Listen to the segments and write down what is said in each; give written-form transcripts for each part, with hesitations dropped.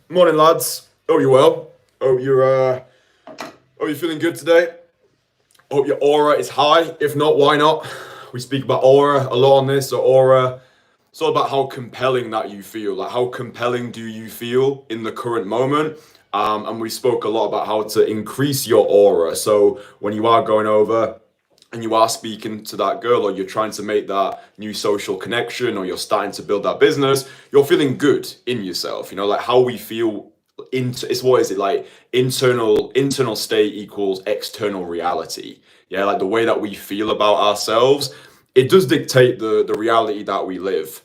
Morning, lads. Hope you're well. Hope you're feeling good today. Hope your aura is high. If not, why not? We speak about aura a lot on this. So aura, it's all about how compelling that you feel. Like how compelling do you feel in the current moment? And we spoke a lot about how to increase your aura. So when you are going over and you are speaking to that girl, or you're trying to make that new social connection, or you're starting to build that business, you're feeling good in yourself. Like how we feel into it's what is it like internal state equals external reality. Yeah, like the way that we feel about ourselves, it does dictate the reality that we live.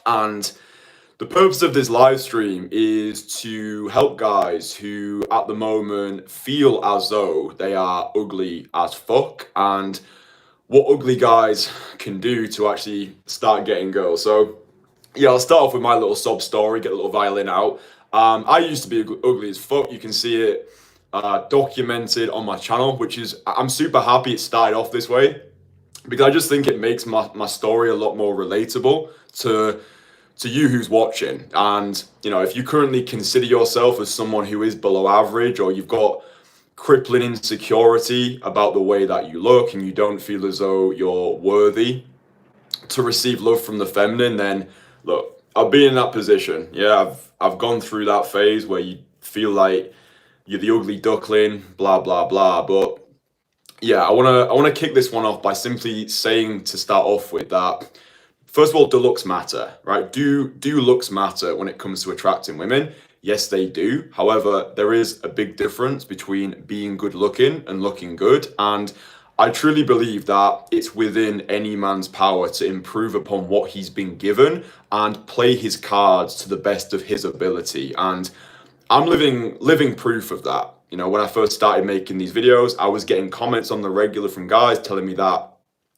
And the purpose of this live stream is to help guys who at the moment feel as though they are ugly as fuck, and what ugly guys can do to actually start getting girls. So yeah, I'll start off with my little sob story, get a little violin out. I used to be ugly as fuck. You can see it documented on my channel, which is, I'm super happy it started off this way, because I just think it makes my story a lot more relatable to you who's watching. And if you currently consider yourself as someone who is below average, or you've got crippling insecurity about the way that you look and you don't feel as though you're worthy to receive love from the feminine, then look, I've been in that position. Yeah, I've gone through that phase where you feel like you're the ugly duckling, blah blah blah. But yeah, I wanna kick this one off by simply saying, to start off with, that first of all, do looks matter, right? Do looks matter when it comes to attracting women? Yes, they do. However, there is a big difference between being good looking and looking good. And I truly believe that it's within any man's power to improve upon what he's been given and play his cards to the best of his ability. And I'm living proof of that. When I first started making these videos, I was getting comments on the regular from guys telling me that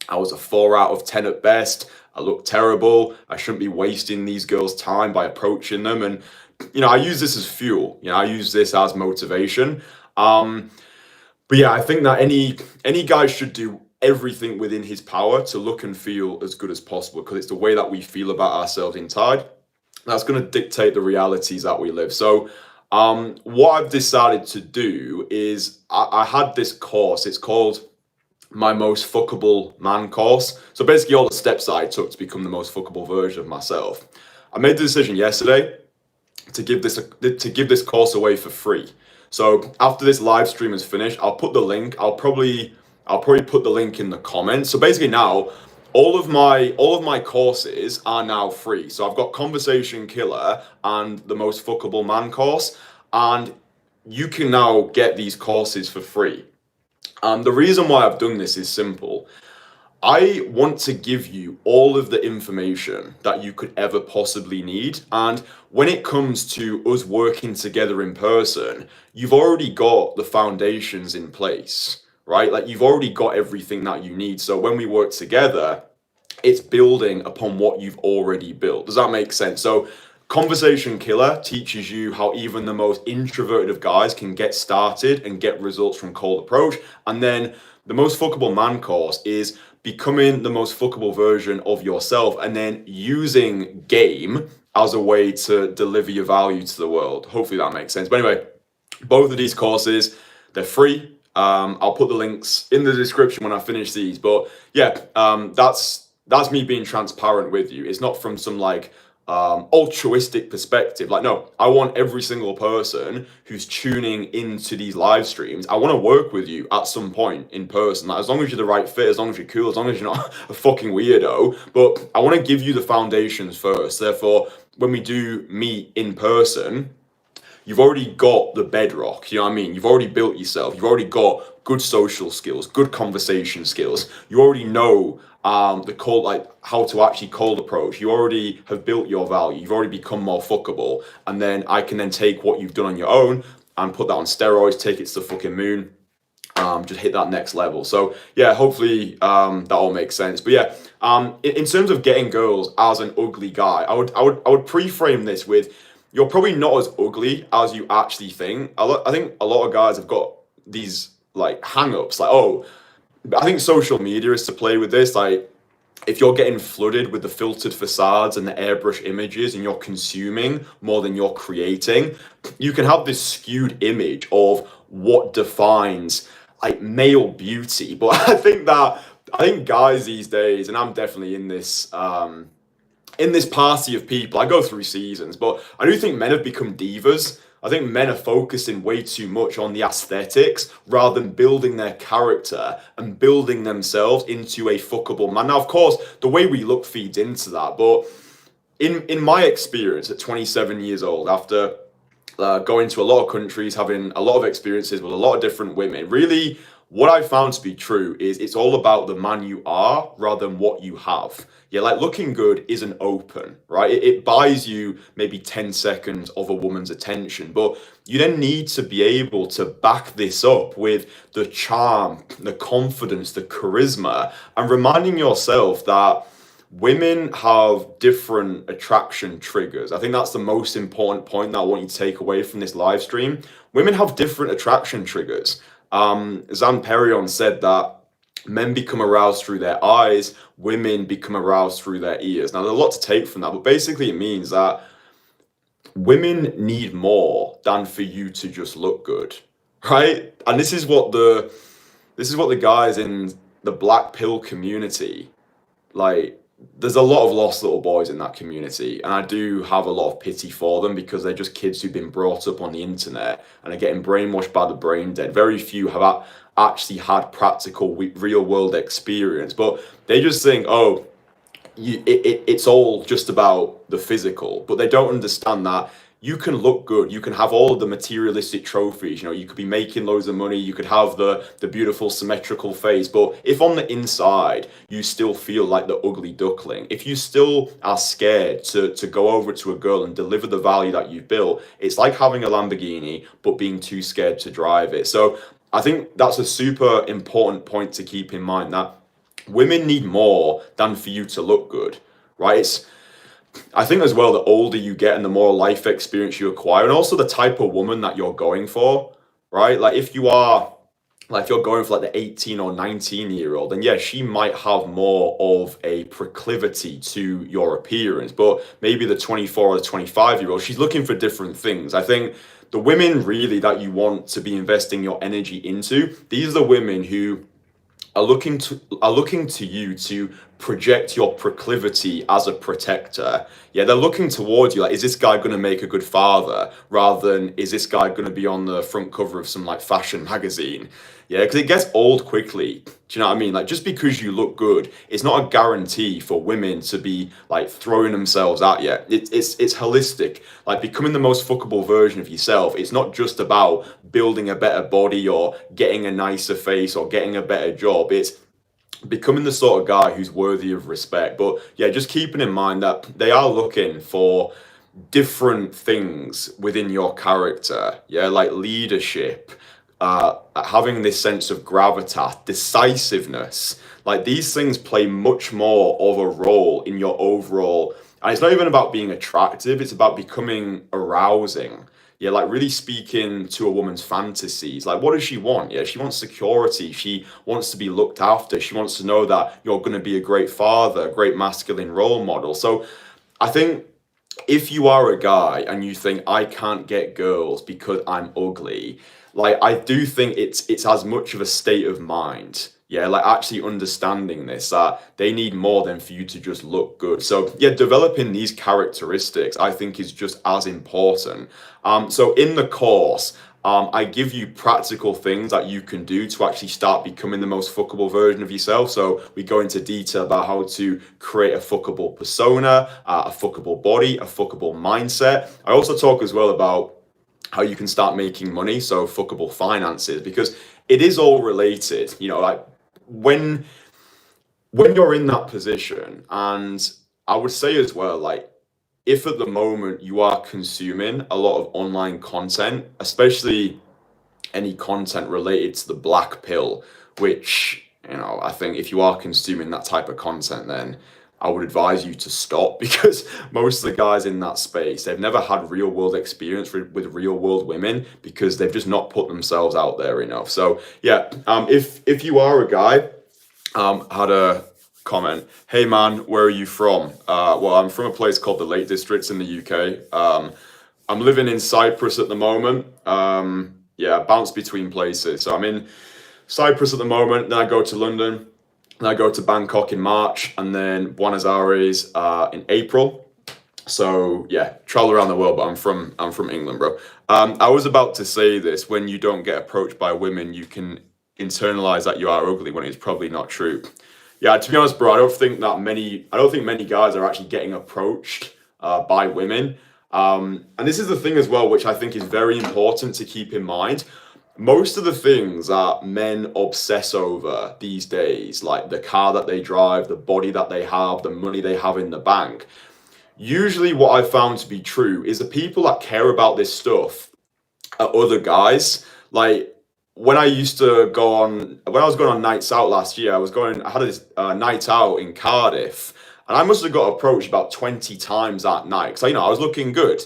I was a 4 out of 10 at best. I look terrible. I shouldn't be wasting these girls' time by approaching them. And I use this as fuel. I use this as motivation. But yeah, I think that any guy should do everything within his power to look and feel as good as possible, because it's the way that we feel about ourselves inside that's going to dictate the realities that we live. So what I've decided to do is I had this course. It's called my most fuckable man course. So basically all the steps that I took to become the most fuckable version of myself. I made the decision yesterday to give this course away for free. So after this live stream is finished, I'll put the link. I'll probably put the link in the comments. So basically now all of my courses are now free. So I've got Conversation Killer and the Most Fuckable Man course, and you can now get these courses for free. The reason why I've done this is simple. I want to give you all of the information that you could ever possibly need. And when it comes to us working together in person, you've already got the foundations in place, right? Like you've already got everything that you need. So when we work together, it's building upon what you've already built. Does that make sense? So Conversation Killer teaches you how even the most introverted of guys can get started and get results from cold approach. And then the Most Fuckable Man course is becoming the most fuckable version of yourself, and then using game as a way to deliver your value to the world. Hopefully that makes sense. But anyway, both of these courses, they're free. I'll put the links in the description when I finish these. But yeah, that's me being transparent with you. It's not from some like altruistic perspective. Like, no, I want every single person who's tuning into these live streams, I want to work with you at some point in person. Like, as long as you're the right fit, as long as you're cool, as long as you're not a fucking weirdo. But I want to give you the foundations first. Therefore, when we do meet in person, you've already got the bedrock. You know what I mean? You've already built yourself. You've already got good social skills, good conversation skills. You already know how to actually cold approach. You already have built your value. You've already become more fuckable. And then I can then take what you've done on your own and put that on steroids, take it to the fucking moon, just hit that next level. So yeah, hopefully that all makes sense. But yeah, in terms of getting girls as an ugly guy, I would pre-frame this with, you're probably not as ugly as you actually think. I think a lot of guys have got these like hang-ups, like, oh, I think social media is to play with this. Like, if you're getting flooded with the filtered facades and the airbrush images and you're consuming more than you're creating, you can have this skewed image of what defines like male beauty. But I think guys these days, and I'm definitely in this party of people, I go through seasons, but I do think men have become divas. I think men are focusing way too much on the aesthetics rather than building their character and building themselves into a fuckable man. Now, of course, the way we look feeds into that, but in my experience at 27 years old, after going to a lot of countries, having a lot of experiences with a lot of different women, really what I found to be true is it's all about the man you are rather than what you have. Yeah, like looking good isn't open, right? It buys you maybe 10 seconds of a woman's attention, but you then need to be able to back this up with the charm, the confidence, the charisma, and reminding yourself that women have different attraction triggers. I think that's the most important point that I want you to take away from this live stream. Women have different attraction triggers. Zan Perion said that men become aroused through their eyes, women become aroused through their ears. Now, there's a lot to take from that, but basically it means that women need more than for you to just look good, right? And this is what the guys in the black pill community, like, there's a lot of lost little boys in that community, and I do have a lot of pity for them because they're just kids who've been brought up on the internet and are getting brainwashed by the brain dead. Very few have actually had practical real world experience, but they just think, oh, it's all just about the physical, but they don't understand that you can look good, you can have all of the materialistic trophies, you could be making loads of money, you could have the beautiful symmetrical face, but if on the inside you still feel like the ugly duckling, if you still are scared to go over to a girl and deliver the value that you've built, it's like having a Lamborghini but being too scared to drive it. So I think that's a super important point to keep in mind, that women need more than for you to look good, right? I think as well, the older you get and the more life experience you acquire, and also the type of woman that you're going for, right? Like if you're going for like the 18 or 19-year-old, then yeah, she might have more of a proclivity to your appearance, but maybe the 24 or the 25-year-old, she's looking for different things. I think the women really that you want to be investing your energy into, these are the women who are looking to you to project your proclivity as a protector. Yeah, they're looking towards you like, is this guy going to make a good father, rather than is this guy going to be on the front cover of some like fashion magazine? Yeah, because it gets old quickly. Do you know what I mean? Like, just because you look good, it's not a guarantee for women to be like throwing themselves at you. It's holistic. Like becoming the most fuckable version of yourself. It's not just about building a better body or getting a nicer face or getting a better job. It's becoming the sort of guy who's worthy of respect. But yeah, just keeping in mind that they are looking for different things within your character. Yeah, like leadership, having this sense of gravitas, decisiveness. Like these things play much more of a role in your overall. And it's not even about being attractive, it's about becoming arousing. Yeah, like really speaking to a woman's fantasies. Like, what does she want? Yeah, she wants security. She wants to be looked after. She wants to know that you're going to be a great father, a great masculine role model. So I think if you are a guy and you think, I can't get girls because I'm ugly, like, I do think it's as much of a state of mind. Yeah, like actually understanding this, that they need more than for you to just look good. So yeah, developing these characteristics, I think, is just as important. So in the course, I give you practical things that you can do to actually start becoming the most fuckable version of yourself. So we go into detail about how to create a fuckable persona, a fuckable body, a fuckable mindset. I also talk as well about how you can start making money, so fuckable finances, because it is all related. Like when you're in that position, and I would say as well, like if at the moment you are consuming a lot of online content, especially any content related to the black pill, which, I think if you are consuming that type of content, then I would advise you to stop, because most of the guys in that space, they've never had real world experience with real world women, because they've just not put themselves out there enough. So yeah, if you are a guy, had a comment. Hey man, where are you from? Well, I'm from a place called the Lake Districts in the UK. I'm living in Cyprus at the moment. Yeah, I bounce between places. So I'm in Cyprus at the moment, then I go to London, then I go to Bangkok in March, and then Buenos Aires in April. So yeah, travel around the world, but I'm from England, bro. I was about to say this: when you don't get approached by women, you can internalize that you are ugly when it's probably not true. Yeah, to be honest, bro, I don't think many guys are actually getting approached by women. And this is the thing as well, which I think is very important to keep in mind. Most of the things that men obsess over these days, like the car that they drive, the body that they have, the money they have in the bank, usually what I've found to be true is the people that care about this stuff are other guys. Like when I was going on nights out last year, I had this night out in Cardiff, and I must have got approached about 20 times that night. Because, I was looking good,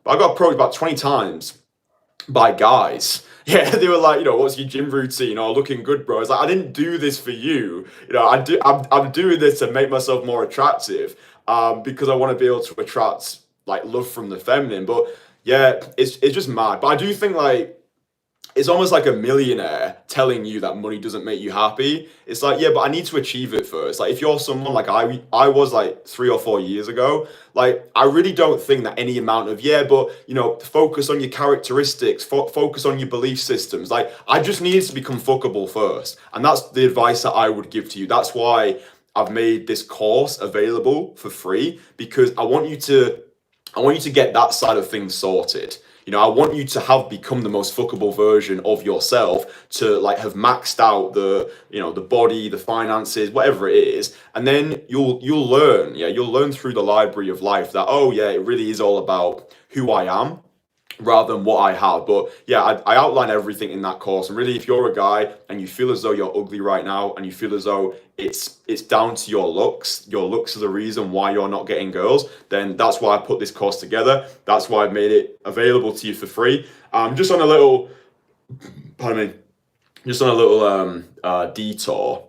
but I got approached about 20 times by guys. Yeah, they were like, what's your gym routine? Oh, looking good, bro. It's like, I didn't do this for you. I'm doing this to make myself more attractive, because I want to be able to attract like love from the feminine. But yeah, it's just mad. But I do think like it's almost like a millionaire telling you that money doesn't make you happy. It's like, yeah, but I need to achieve it first. Like if you're someone like I was like 3 or 4 years ago, like I really don't think that any amount of, yeah, but focus on your characteristics, focus on your belief systems. Like I just needed to become fuckable first. And that's the advice that I would give to you. That's why I've made this course available for free, because I want you to get that side of things sorted. I want you to have become the most fuckable version of yourself, to like have maxed out the body, the finances, whatever it is. And then you'll learn through the library of life that, oh yeah, it really is all about who I am rather than what I have. But yeah, I outline everything in that course. And really, if you're a guy and you feel as though you're ugly right now, and you feel as though it's down to your looks are the reason why you're not getting girls, then that's why I put this course together. That's why I've made it available to you for free. Just on a little, pardon me, just on a little detour.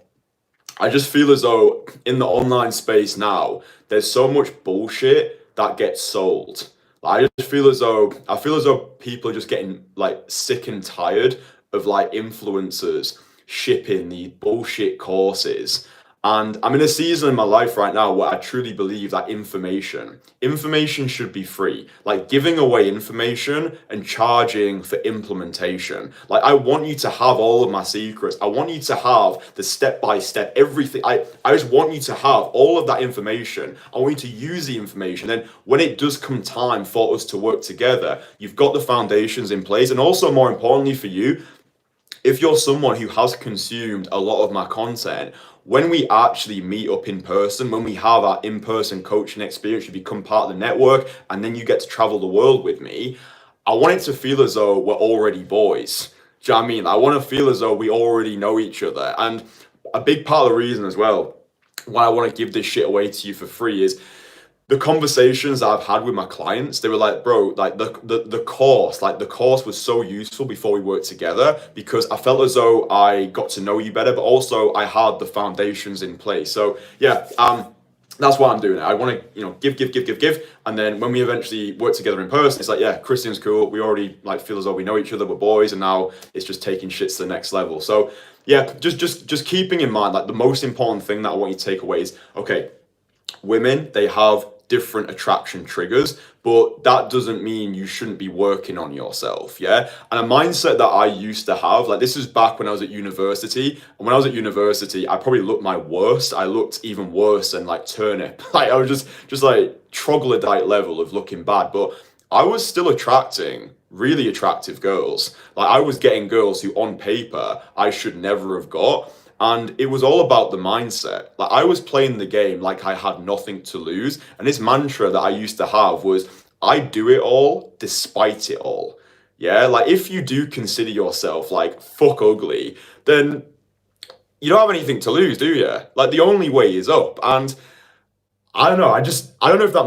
I just feel as though in the online space now, there's so much bullshit that gets sold. I feel as though people are just getting like sick and tired of like influencers shipping the bullshit courses. And I'm in a season in my life right now where I truly believe that information should be free. Like giving away information and charging for implementation. Like I want you to have all of my secrets. I want you to have the step-by-step, everything. I just want you to have all of that information. I want you to use the information. Then when it does come time for us to work together, you've got the foundations in place. And also more importantly for you, if you're someone who has consumed a lot of my content, when we actually meet up in person, when we have our in-person coaching experience, you become part of the network, and then you get to travel the world with me, I want it to feel as though we're already boys. Do you know what I mean? I want to feel as though we already know each other. And a big part of the reason as well why I want to give this shit away to you for free is the conversations that I've had with my clients. They were like, bro, like the course was so useful before we worked together, because I felt as though I got to know you better, but also I had the foundations in place. So yeah, that's why I'm doing it. I want to, give. And then when we eventually work together in person, it's like, yeah, Kristian's cool. We already like feel as though we know each other, we're boys, and now it's just taking shit to the next level. So yeah, just keeping in mind, like the most important thing that I want you to take away is, okay, women, they have different attraction triggers, but that doesn't mean you shouldn't be working on yourself. Yeah. And a mindset that I used to have, like this is back when I was at university. And when I was at university, I probably looked my worst. I looked even worse than like turnip. Like I was just like troglodyte level of looking bad, but I was still attracting really attractive girls. Like I was getting girls who on paper I should never have got. And it was all about the mindset. Like I was playing the game like I had nothing to lose. And this mantra that I used to have was, I do it all despite it all. Yeah, like if you do consider yourself like fuck ugly, then you don't have anything to lose, do you? Like the only way is up. And I don't know, I don't know if that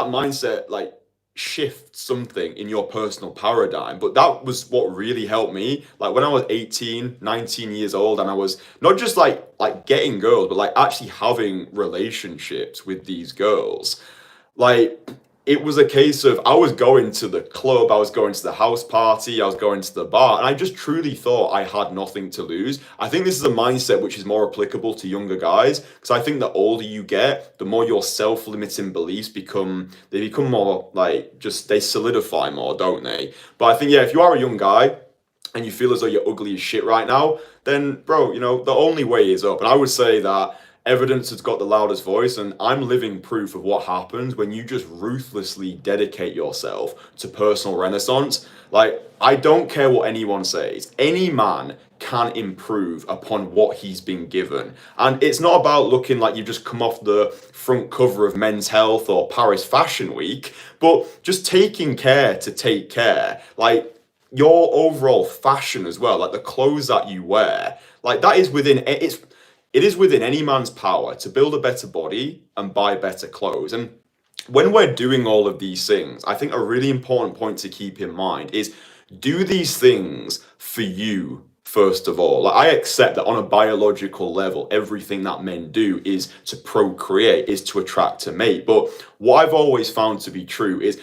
mindset like shift something in your personal paradigm. But that was what really helped me. Like when I was 18, 19 years old, and I was not just like getting girls, but like actually having relationships with these girls. Like it was a case of I was going to the club, I was going to the house party, I was going to the bar, and I just truly thought I had nothing to lose. I think this is a mindset which is more applicable to younger guys, because I think the older you get, the more your self-limiting beliefs become more like just they solidify more, don't they? But I think yeah, if you are a young guy and you feel as though you're ugly as shit right now, then bro, you know, the only way is up. And I would say that evidence has got the loudest voice, and I'm living proof of what happens when you just ruthlessly dedicate yourself to personal renaissance. Like, I don't care what anyone says. Any man can improve upon what he's been given. And it's not about looking like you've just come off the front cover of Men's Health or Paris Fashion Week, but just taking care to take care. Like, your overall fashion as well, like the clothes that you wear, like that is within it is within any man's power to build a better body and buy better clothes. And when we're doing all of these things, I think a really important point to keep in mind is do these things for you first of all. Like I accept that on a biological level, everything that men do is to procreate, is to attract a mate. But what I've always found to be true is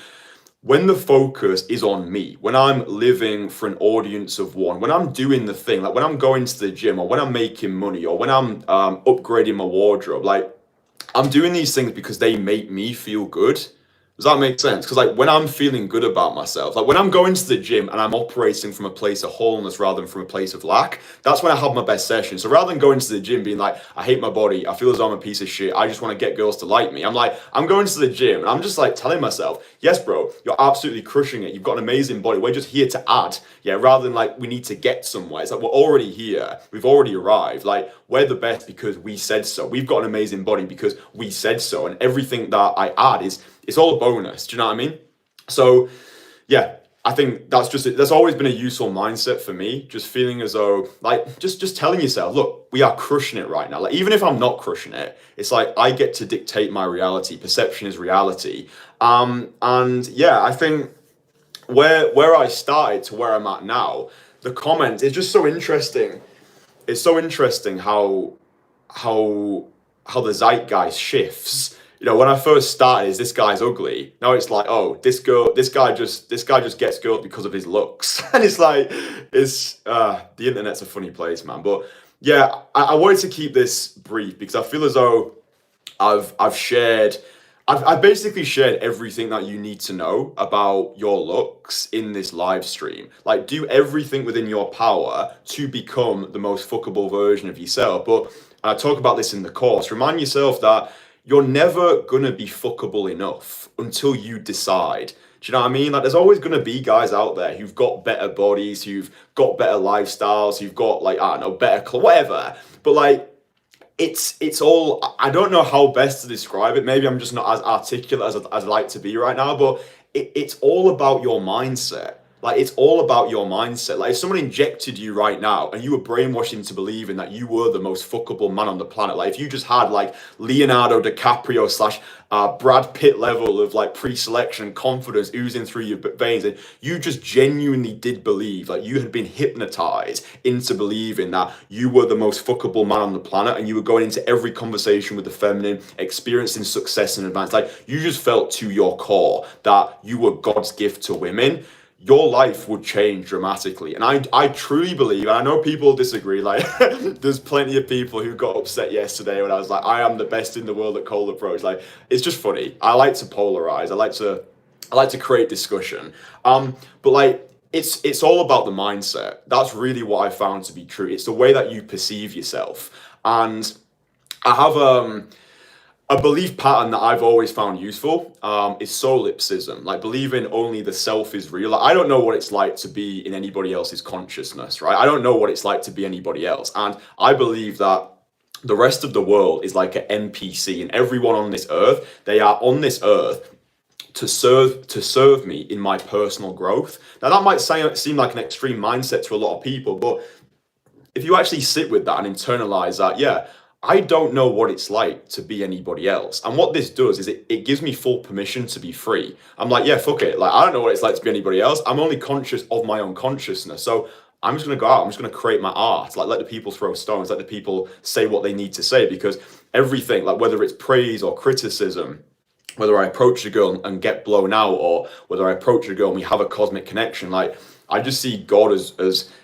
when the focus is on me, when I'm living for an audience of one, when I'm doing the thing, like when I'm going to the gym or when I'm making money or when I'm upgrading my wardrobe, like I'm doing these things because they make me feel good. Does that make sense? Because like when I'm feeling good about myself, like when I'm going to the gym and I'm operating from a place of wholeness rather than from a place of lack, that's when I have my best session. So rather than going to the gym being like, I hate my body, I feel as though I'm a piece of shit, I just want to get girls to like me. I'm like, I'm going to the gym and I'm just like telling myself, yes, bro, you're absolutely crushing it. You've got an amazing body. We're just here to add, yeah, rather than like we need to get somewhere. It's like we're already here. We've already arrived. Like we're the best because we said so. We've got an amazing body because we said so. And everything that I add is it's all a bonus. Do you know what I mean? So yeah, I think that's always been a useful mindset for me. Just feeling as though like just telling yourself, look, we are crushing it right now. Like even if I'm not crushing it, it's like I get to dictate my reality. Perception is reality. And yeah, I think where I started to where I'm at now, the comment is just so interesting. It's so interesting how the zeitgeist shifts. You know, when I first started, is this guy's ugly. Now it's like, oh, this guy just gets girls because of his looks, and it's like, the internet's a funny place, man. But yeah, I wanted to keep this brief because I feel as though I've basically shared everything that you need to know about your looks in this live stream. Like, do everything within your power to become the most fuckable version of yourself. But I talk about this in the course. Remind yourself that you're never gonna be fuckable enough until you decide. Do you know what I mean? Like, there's always gonna be guys out there who've got better bodies, who've got better lifestyles, who've got like, I don't know, better whatever. But like, it's all, I don't know how best to describe it. Maybe I'm just not as articulate as I'd like to be right now, but it's all about your mindset. Like, it's all about your mindset. Like, if someone injected you right now and you were brainwashed into believing that you were the most fuckable man on the planet, like if you just had like Leonardo DiCaprio slash Brad Pitt level of like pre-selection confidence oozing through your veins, and you just genuinely did believe, like you had been hypnotized into believing that you were the most fuckable man on the planet, and you were going into every conversation with the feminine, experiencing success in advance, like you just felt to your core that you were God's gift to women, your life would change dramatically. And I truly believe, and I know people disagree, like there's plenty of people who got upset yesterday when I was like, I am the best in the world at cold approach. Like, it's just funny. I like to polarize. I like to create discussion. But like, it's all about the mindset. That's really what I found to be true. It's the way that you perceive yourself. And I have a belief pattern that I've always found useful is solipsism, like believing only the self is real. Like, I don't know what it's like to be in anybody else's consciousness, right? I don't know what it's like to be anybody else. And I believe that the rest of the world is like an NPC, and everyone on this earth, they are on this earth to serve me in my personal growth. Now that might seem like an extreme mindset to a lot of people, but if you actually sit with that and internalize that, yeah, I don't know what it's like to be anybody else. And what this does is it gives me full permission to be free. I'm like, yeah, fuck it. Like, I don't know what it's like to be anybody else. I'm only conscious of my own consciousness. So I'm just going to go out. I'm just going to create my art. Like, let the people throw stones. Let the people say what they need to say, because everything, like whether it's praise or criticism, whether I approach a girl and get blown out, or whether I approach a girl and we have a cosmic connection, like I just see God as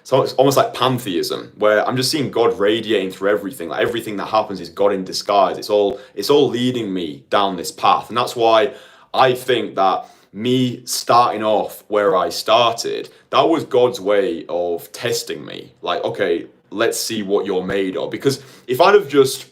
so it's almost like pantheism, where I'm just seeing God radiating through everything. Like everything that happens is God in disguise. It's all leading me down this path, and that's why I think that me starting off where I started, that was God's way of testing me. Like, okay, let's see what you're made of. Because if I'd have just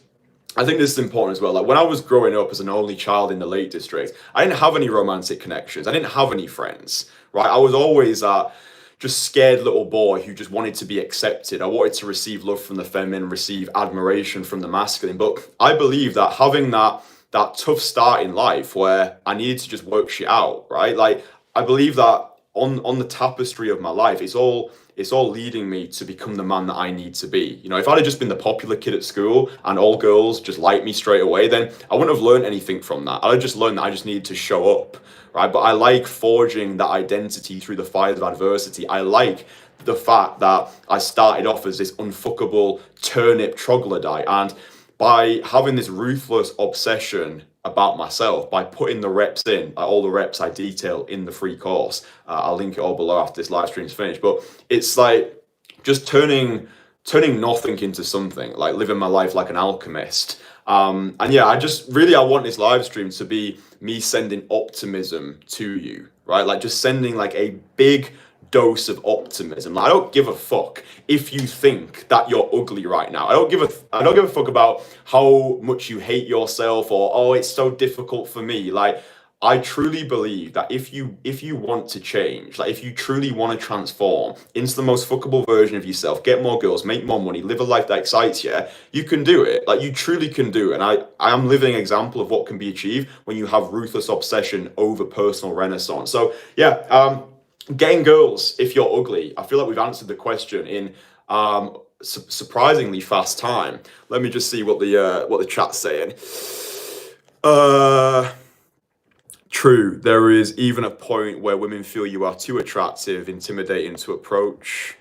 I think this is important as well. Like when I was growing up as an only child in the Lake District, I didn't have any romantic connections. I didn't have any friends, right? I was always that just scared little boy who just wanted to be accepted. I wanted to receive love from the feminine, receive admiration from the masculine. But I believe that having that tough start in life where I needed to just work shit out, right? Like I believe that on the tapestry of my life, it's all leading me to become the man that I need to be. You know, if I'd have just been the popular kid at school and all girls just liked me straight away, then I wouldn't have learned anything from that. I'd have just learned that I just needed to show up, right? But I like forging that identity through the fires of adversity. I like the fact that I started off as this unfuckable turnip troglodyte, and by having this ruthless obsession about myself, by putting the reps in, all the reps I detail in the free course. I'll link it all below after this live stream's finished. But it's like just turning nothing into something, like living my life like an alchemist. And yeah, I want this live stream to be me sending optimism to you, right? Like just sending like a big dose of optimism. Like, I don't give a fuck if you think that you're ugly right now. I don't give a fuck about how much you hate yourself, or oh, it's so difficult for me. Like I truly believe that if you want to change, like if you truly want to transform into the most fuckable version of yourself, get more girls, make more money, live a life that excites you, you can do it. Like you truly can do it. And I am living example of what can be achieved when you have ruthless obsession over personal renaissance. So yeah, getting girls if you're ugly. I feel like we've answered the question in surprisingly fast time. Let me just see what the chat's saying. True. There is even a point where women feel you are too attractive, intimidating to approach.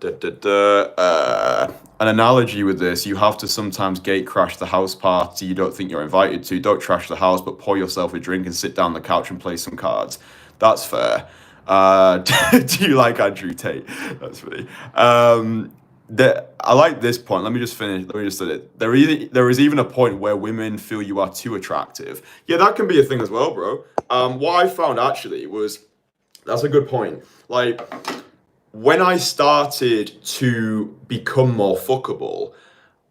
An analogy with this: you have to sometimes gate crash the house party you don't think you're invited to. Don't trash the house, but pour yourself a drink and sit down on the couch and play some cards. That's fair. Do you like Andrew Tate? That's funny. I like this point. Let me just finish. Let me just say it. There is even a point where women feel you are too attractive. Yeah, that can be a thing as well, bro. What I found actually was, that's a good point. Like when I started to become more fuckable,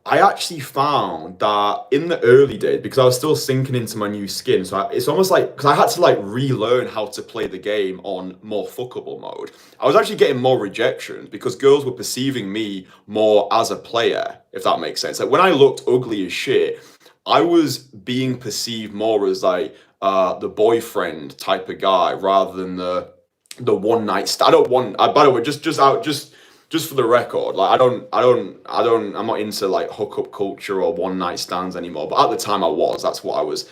I actually found that in the early days, because I was still sinking into my new skin, so it's almost like, because I had to like relearn how to play the game on more fuckable mode. I was actually getting more rejections because girls were perceiving me more as a player, if that makes sense. Like when I looked ugly as shit, I was being perceived more as like the boyfriend type of guy rather than the one night stand. I don't want. By the way, just for the record, like I'm not into like hookup culture or one night stands anymore. But at the time I was. That's what I was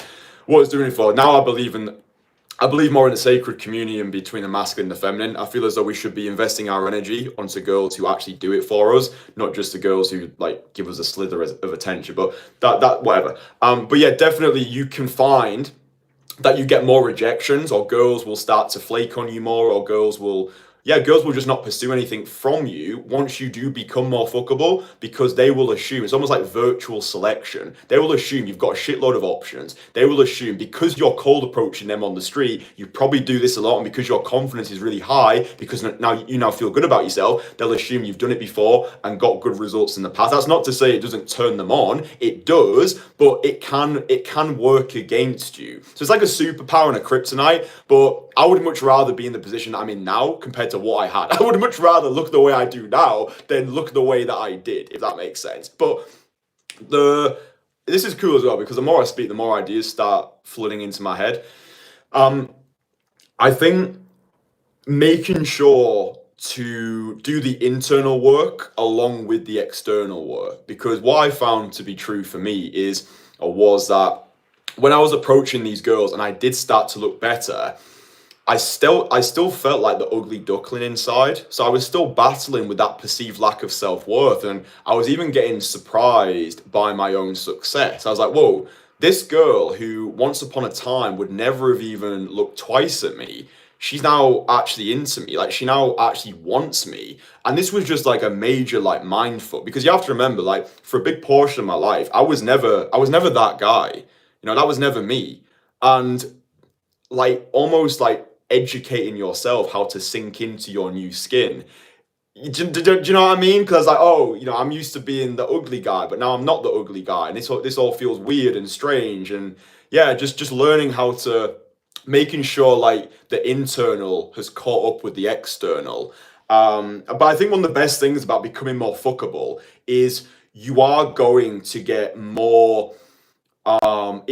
doing it for. Now I believe more in the sacred communion between the masculine and the feminine. I feel as though we should be investing our energy onto girls who actually do it for us, not just the girls who like give us a slither of attention. But that whatever. But yeah, definitely you can find that you get more rejections, or girls will start to flake on you more, or girls will just not pursue anything from you once you do become more fuckable, because they will assume, it's almost like virtual selection. They will assume you've got a shitload of options. They will assume because you're cold approaching them on the street, you probably do this a lot, and because your confidence is really high, because now you feel good about yourself, they'll assume you've done it before and got good results in the past. That's not to say it doesn't turn them on. It does, but it can work against you. So it's like a superpower and a kryptonite, but I would much rather be in the position that I'm in now compared to what I had. I would much rather look the way I do now than look the way that I did, if that makes sense. But this is cool as well, because the more I speak, the more ideas start flooding into my head. I think making sure to do the internal work along with the external work. Because what I found to be true for me is, or was that when I was approaching these girls and I did start to look better, I still felt like the ugly duckling inside. So I was still battling with that perceived lack of self-worth. And I was even getting surprised by my own success. I was like, whoa, this girl who once upon a time would never have even looked twice at me, she's now actually into me. Like, she now actually wants me. And this was just like a major like mind fuck, because you have to remember, like, for a big portion of my life, I was never that guy. That was never me. And like, almost like educating yourself how to sink into your new skin. Do you know what I mean? Because like, oh, I'm used to being the ugly guy, but now I'm not the ugly guy, and this all feels weird and strange. And yeah, just learning how to, making sure like the internal has caught up with the external. But I think one of the best things about becoming more fuckable is you are going to get more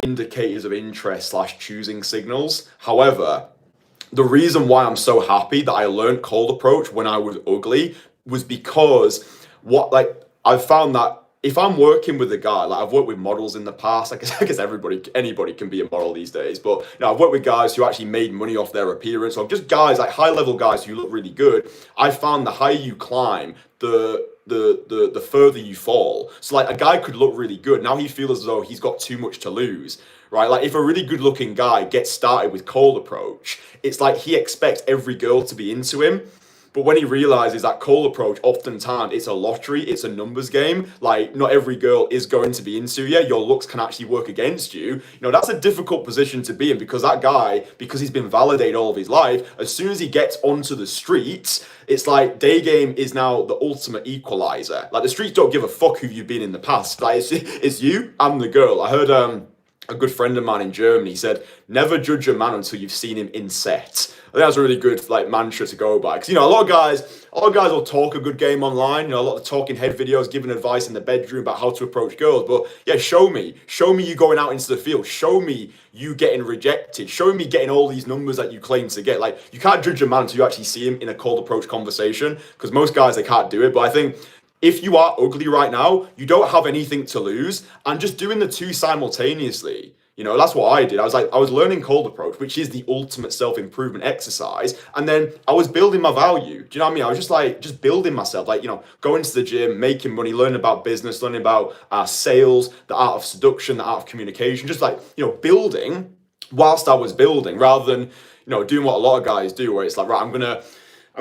indicators of interest slash choosing signals. However, the reason why I'm so happy that I learned cold approach when I was ugly was because I found that if I'm working with a guy, like, I've worked with models in the past. I guess anybody can be a model these days, but I've worked with guys who actually made money off their appearance, or just guys, like high level guys who look really good. I found the higher you climb, the further you fall. So like, a guy could look really good, now he feels as though he's got too much to lose. Right? Like, if a really good looking guy gets started with cold approach, it's like he expects every girl to be into him. But when he realizes that cold approach, oftentimes it's a lottery, it's a numbers game. Like, not every girl is going to be into you. Your looks can actually work against you. That's a difficult position to be in, because that guy, because he's been validated all of his life, as soon as he gets onto the streets, it's like day game is now the ultimate equalizer. Like, the streets don't give a fuck who you've been in the past. Like, it's you and the girl. I heard a good friend of mine in Germany said, never judge a man until you've seen him in set. I think that's a really good like mantra to go by, because a lot of guys will talk a good game online, a lot of talking head videos giving advice in the bedroom about how to approach girls, but yeah, show me you going out into the field, show me you getting rejected, show me getting all these numbers that you claim to get. Like, you can't judge a man until you actually see him in a cold approach conversation, because most guys, they can't do it. But I think if you are ugly right now, you don't have anything to lose, and just doing the two simultaneously, that's what I did. I was learning cold approach, which is the ultimate self-improvement exercise, and then I was building my value. Do you know what I mean? I was just building myself, going to the gym, making money, learning about business, learning about sales, the art of seduction, the art of communication, just building whilst I was building, rather than doing what a lot of guys do, where it's like, right, I'm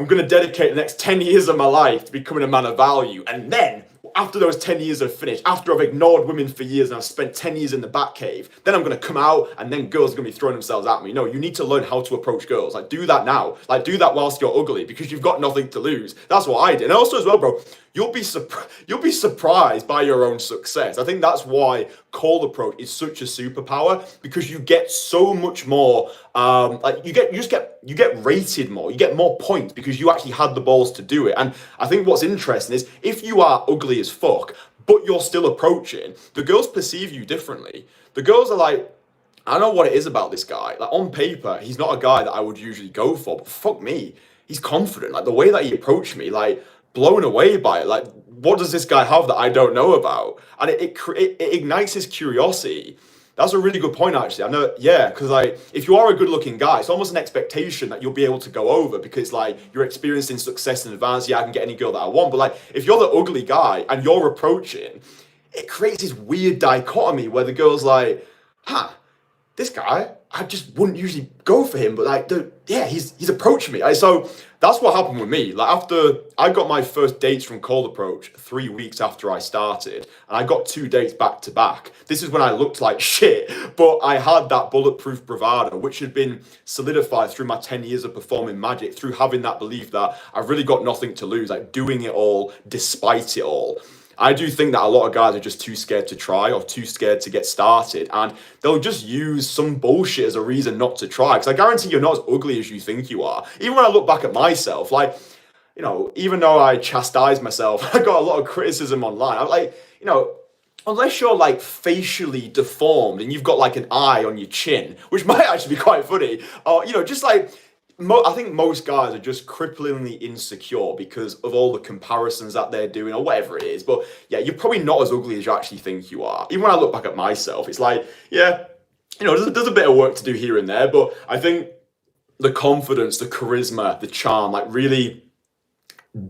gonna dedicate the next 10 years of my life to becoming a man of value. And then after those 10 years are finished, after I've ignored women for years and I've spent 10 years in the back cave, then I'm gonna come out and then girls are gonna be throwing themselves at me. No, you need to learn how to approach girls. Like, do that now. Like, do that whilst you're ugly, because you've got nothing to lose. That's what I did. And also as well, bro, you'll be surprised by your own success. I think that's why cold approach is such a superpower, because you get so much more. You get rated more. You get more points because you actually had the balls to do it. And I think what's interesting is, if you are ugly as fuck, but you're still approaching, the girls perceive you differently. The girls are like, I don't know what it is about this guy. Like, on paper, he's not a guy that I would usually go for, but fuck me, he's confident. Like, the way that he approached me, like, blown away by it. Like, what does this guy have that I don't know about? And it ignites his curiosity. That's a really good point, actually. I know, yeah, because like, if you are a good-looking guy, it's almost an expectation that you'll be able to go over, because like, you're experiencing success in advance. Yeah, I can get any girl that I want. But like, if you're the ugly guy and you're approaching, it creates this weird dichotomy where the girl's like, this guy, I just wouldn't usually go for him, but like, he's approaching me. So that's what happened with me. Like, after I got my first dates from cold approach 3 weeks after I started, and I got 2 dates back to back. This is when I looked like shit, but I had that bulletproof bravado, which had been solidified through my 10 years of performing magic, through having that belief that I've really got nothing to lose, like doing it all despite it all. I do think that a lot of guys are just too scared to try, or too scared to get started, and they'll just use some bullshit as a reason not to try. Because I guarantee you're not as ugly as you think you are. Even when I look back at myself, like, even though I chastise myself, I got a lot of criticism online. I'm like, unless you're like facially deformed and you've got like an eye on your chin, which might actually be quite funny, or just like, I think most guys are just cripplingly insecure because of all the comparisons that they're doing or whatever it is. But yeah, you're probably not as ugly as you actually think you are. Even when I look back at myself, it's like, yeah, there's a bit of work to do here and there. But I think the confidence, the charisma, the charm, like really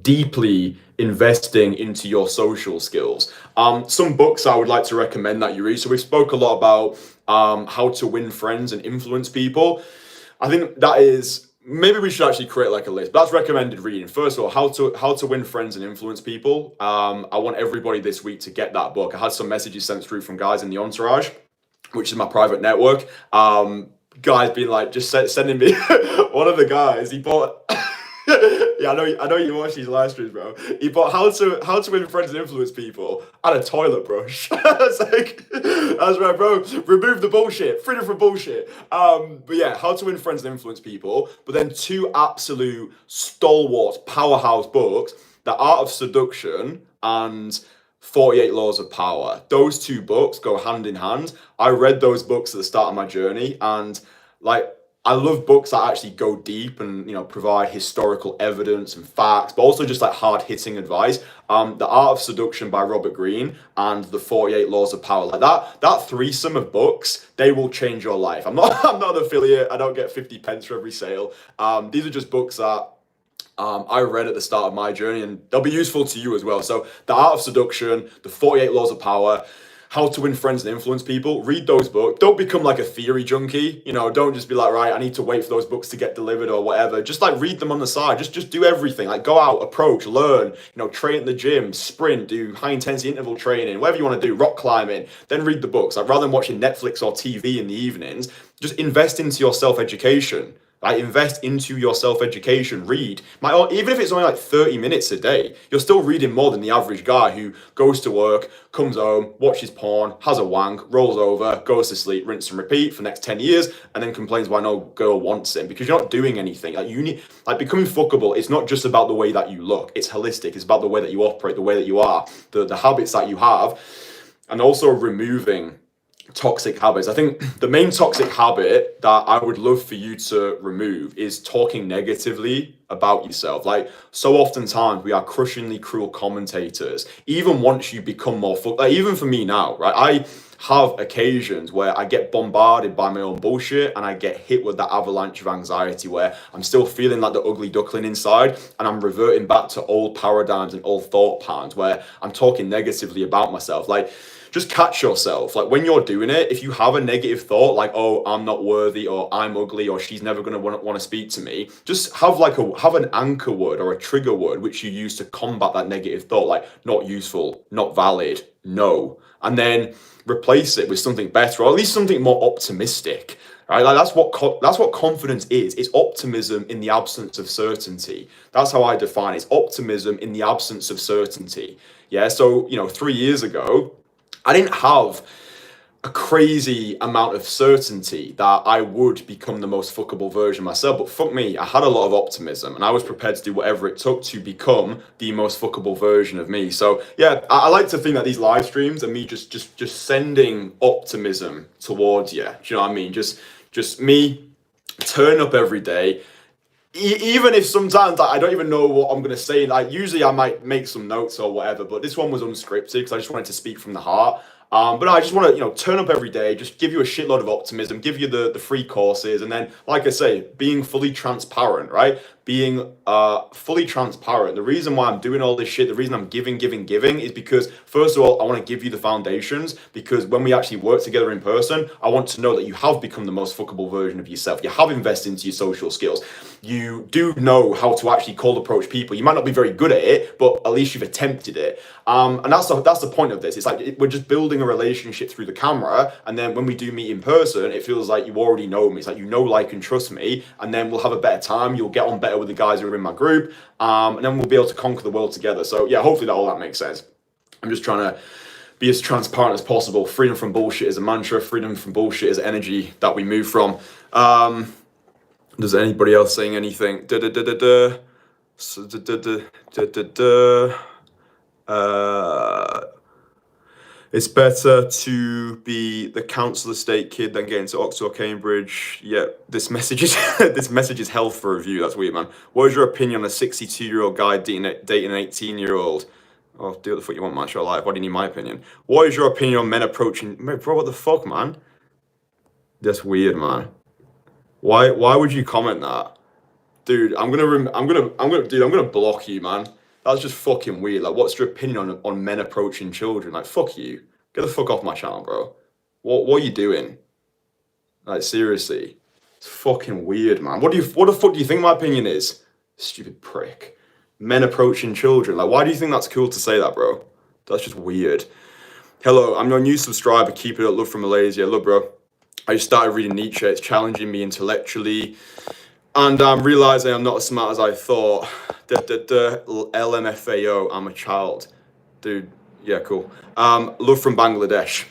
deeply investing into your social skills. Some books I would like to recommend that you read. So we spoke a lot about how to win friends and influence people. I think that is, maybe we should actually create like a list. But that's recommended reading. First of all, how to win friends and influence people. I want everybody this week to get that book. I had some messages sent through from guys in the Entourage, which is my private network. Guys being like, just sending me one of the guys, he bought yeah, I know you watch these live streams, bro. He bought how to win friends and influence people and a toilet brush. It's like, that's right, bro. Remove the bullshit, freedom from bullshit. But yeah, how to win friends and influence people. But then two absolute stalwart powerhouse books: The Art of Seduction and 48 Laws of Power. Those two books go hand in hand. I read those books at the start of my journey, and like, I love books that actually go deep and provide historical evidence and facts, but also just like hard hitting advice. The Art of Seduction by Robert Greene and the 48 Laws of Power, like that threesome of books, they will change your life. I'm not an affiliate. I don't get 50 pence for every sale. These are just books that I read at the start of my journey, and they'll be useful to you as well. So The Art of Seduction, the 48 Laws of Power, How to Win Friends and Influence People. Read those books. Don't become like a theory junkie. Don't just be like, right, I need to wait for those books to get delivered or whatever. Just like read them on the side. Just do everything. Like go out, approach, learn, train at the gym, sprint, do high intensity interval training, whatever you want to do, rock climbing. Then read the books. Like rather than watching Netflix or TV in the evenings, just invest into your self-education. Like invest into your self-education, read. Even if it's only like 30 minutes a day, you're still reading more than the average guy who goes to work, comes home, watches porn, has a wank, rolls over, goes to sleep, rinse and repeat for the next 10 years, and then complains why no girl wants him, because you're not doing anything. Like becoming fuckable, it's not just about the way that you look, it's holistic, it's about the way that you operate, the way that you are, the habits that you have, and also removing toxic habits. I think the main toxic habit that I would love for you to remove is talking negatively about yourself. Like so oftentimes we are crushingly cruel commentators, even once you become more like even for me now, right? I have occasions where I get bombarded by my own bullshit and I get hit with that avalanche of anxiety where I'm still feeling like the ugly duckling inside, and I'm reverting back to old paradigms and old thought patterns where I'm talking negatively about myself. Like, just catch yourself. Like when you're doing it, if you have a negative thought like, oh, I'm not worthy, or I'm ugly, or she's never going to want to speak to me, just have an anchor word or a trigger word which you use to combat that negative thought, like not useful, not valid, no, and then replace it with something better, or at least something more optimistic. Right? Like that's what confidence is. It's optimism in the absence of certainty. That's how I define it. It's optimism in the absence of certainty. Yeah. So 3 years ago, I didn't have a crazy amount of certainty that I would become the most fuckable version of myself, but fuck me, I had a lot of optimism and I was prepared to do whatever it took to become the most fuckable version of me. So yeah, I like to think that these live streams are me just sending optimism towards you. Do you know what I mean? Just me turn up every day. Even if sometimes I don't even know what I'm going to say, like usually I might make some notes or whatever, but this one was unscripted because I just wanted to speak from the heart. But I just want to, turn up every day, just give you a shitload of optimism, give you the free courses, and then, like I say, being fully transparent, right? Being fully transparent. The reason why I'm doing all this shit, the reason I'm giving is because, first of all, I want to give you the foundations, because when we actually work together in person, I want to know that you have become the most fuckable version of yourself. You have invested into your social skills. You do know how to actually cold approach people. You might not be very good at it, but at least you've attempted it. And that's the point of this. It's like we're just building a relationship through the camera, and then when we do meet in person, it feels like you already know me. It's like like, and trust me, and then we'll have a better time. You'll get on better with the guys who are in my group, and then we'll be able to conquer the world together. So yeah, hopefully all that makes sense. I'm just trying to be as transparent as possible. Freedom from bullshit is a mantra. Freedom from bullshit is energy that we move from. Does anybody else saying anything? It's better to be the council estate kid than get into Oxford or Cambridge. Yeah, this message is this message is hell for review. That's weird, man. What is your opinion on a 62-year-old guy dating an 18-year-old? Oh, do what the fuck you want, man. Show life. Why do you need my opinion? What is your opinion on men approaching? Bro, what the fuck, man? That's weird, man. Why would you comment that? Dude, I'm gonna block you, man. That's just fucking weird. Like, what's your opinion on men approaching children? Like, fuck you. Get the fuck off my channel, bro. What are you doing? Like, seriously. It's fucking weird, man. What the fuck do you think my opinion is? Stupid prick. Men approaching children. Like, why do you think that's cool to say that, bro? That's just weird. Hello, I'm your new subscriber. Keep it up. Love from Malaysia. Look, bro. I just started reading Nietzsche. It's challenging me intellectually. And I'm realizing I'm not as smart as I thought. LMFAO, I'm a child. Dude, yeah, cool. Love from Bangladesh.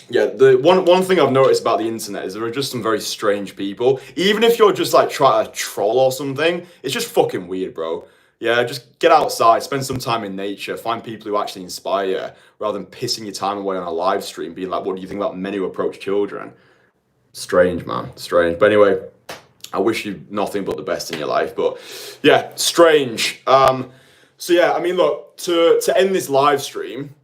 Yeah, the one thing I've noticed about the internet is there are just some very strange people. Even if you're just like trying to troll or something, it's just fucking weird, bro. Yeah, just get outside, spend some time in nature, find people who actually inspire you, rather than pissing your time away on a live stream, being like, what do you think about men who approach children? Strange, man, strange. But anyway, I wish you nothing but the best in your life. But yeah, strange. So yeah, I mean, look, to end this live stream,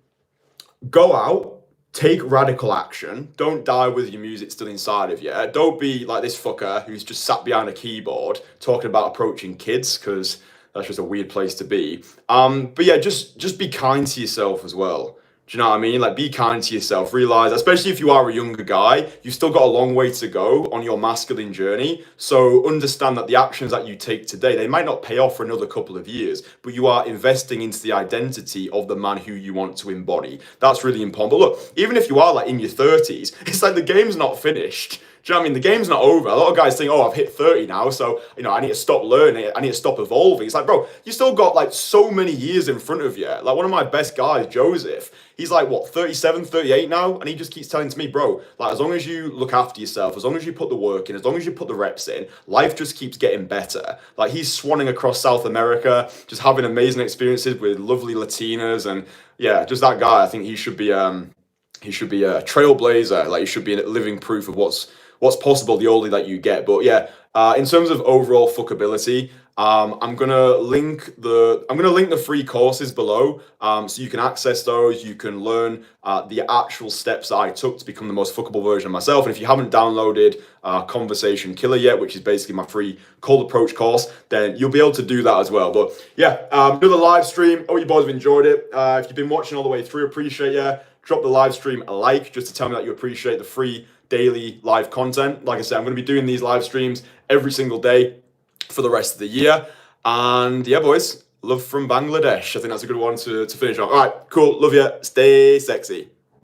go out, take radical action. Don't die with your music still inside of you. Don't be like this fucker who's just sat behind a keyboard talking about approaching kids, because that's just a weird place to be. But yeah, just be kind to yourself as well. Do you know what I mean? Like, be kind to yourself. Realize, especially if you are a younger guy, you've still got a long way to go on your masculine journey. So understand that the actions that you take today, they might not pay off for another couple of years, but you are investing into the identity of the man who you want to embody. That's really important. But look, even if you are like in your 30s, it's like the game's not finished. Do you know what I mean? The game's not over. A lot of guys think, oh, I've hit 30 now, so, you know, I need to stop learning. I need to stop evolving. It's like, bro, you still got like so many years in front of you. Like, one of my best guys, Joseph, he's like, what, 37, 38 now? And he just keeps telling to me, bro, like, as long as you look after yourself, as long as you put the work in, as long as you put the reps in, life just keeps getting better. Like, he's swanning across South America, just having amazing experiences with lovely Latinas. And yeah, just that guy, I think he should be a trailblazer. Like, he should be a living proof of what's possible the older that you get. But yeah, in terms of overall fuckability, I'm gonna link the free courses below, so you can access those. You can learn the actual steps that I took to become the most fuckable version of myself. And if you haven't downloaded Conversation Killer yet, which is basically my free cold approach course, then you'll be able to do that as well. But yeah, another live stream. Oh, you boys have enjoyed it. If you've been watching all the way through, appreciate you. Drop the live stream a like just to tell me that you appreciate the free daily live content. Like I said, I'm going to be doing these live streams every single day for the rest of the year. And yeah, boys, love from Bangladesh. I think that's a good one to finish off. All right, cool. Love you. Stay sexy.